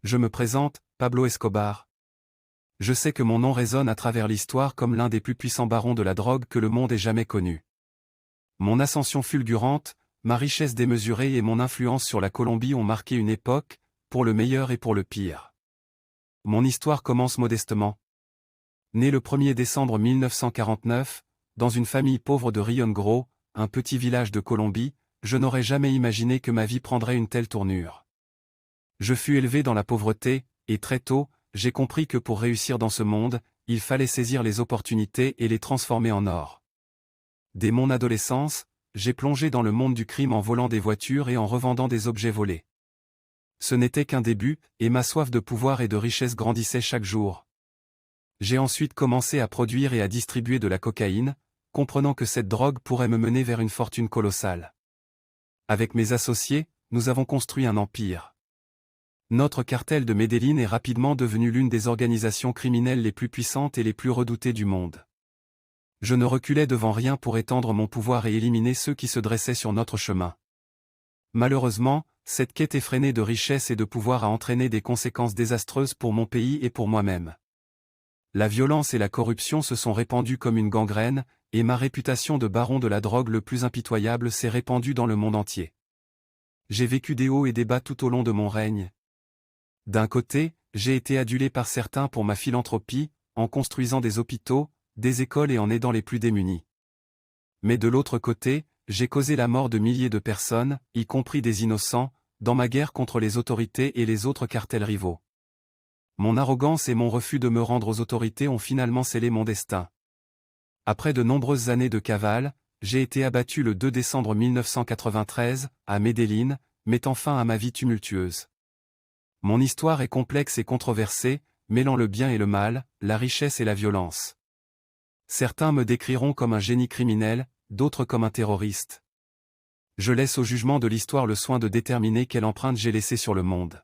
Je me présente, Pablo Escobar. Je sais que mon nom résonne à travers l'histoire comme l'un des plus puissants barons de la drogue que le monde ait jamais connu. Mon ascension fulgurante, ma richesse démesurée et mon influence sur la Colombie ont marqué une époque, pour le meilleur et pour le pire. Mon histoire commence modestement. Né le 1er décembre 1949, dans une famille pauvre de Rio Negro, un petit village de Colombie, je n'aurais jamais imaginé que ma vie prendrait une telle tournure. Je fus élevé dans la pauvreté, et très tôt, j'ai compris que pour réussir dans ce monde, il fallait saisir les opportunités et les transformer en or. Dès mon adolescence, j'ai plongé dans le monde du crime en volant des voitures et en revendant des objets volés. Ce n'était qu'un début, et ma soif de pouvoir et de richesse grandissait chaque jour. J'ai ensuite commencé à produire et à distribuer de la cocaïne, comprenant que cette drogue pourrait me mener vers une fortune colossale. Avec mes associés, nous avons construit un empire. Notre cartel de Medellín est rapidement devenu l'une des organisations criminelles les plus puissantes et les plus redoutées du monde. Je ne reculais devant rien pour étendre mon pouvoir et éliminer ceux qui se dressaient sur notre chemin. Malheureusement, cette quête effrénée de richesse et de pouvoir a entraîné des conséquences désastreuses pour mon pays et pour moi-même. La violence et la corruption se sont répandues comme une gangrène, et ma réputation de baron de la drogue le plus impitoyable s'est répandue dans le monde entier. J'ai vécu des hauts et des bas tout au long de mon règne. D'un côté, j'ai été adulé par certains pour ma philanthropie, en construisant des hôpitaux, des écoles et en aidant les plus démunis. Mais de l'autre côté, j'ai causé la mort de milliers de personnes, y compris des innocents, dans ma guerre contre les autorités et les autres cartels rivaux. Mon arrogance et mon refus de me rendre aux autorités ont finalement scellé mon destin. Après de nombreuses années de cavale, j'ai été abattu le 2 décembre 1993, à Medellín, mettant fin à ma vie tumultueuse. Mon histoire est complexe et controversée, mêlant le bien et le mal, la richesse et la violence. Certains me décriront comme un génie criminel, d'autres comme un terroriste. Je laisse au jugement de l'histoire le soin de déterminer quelle empreinte j'ai laissée sur le monde.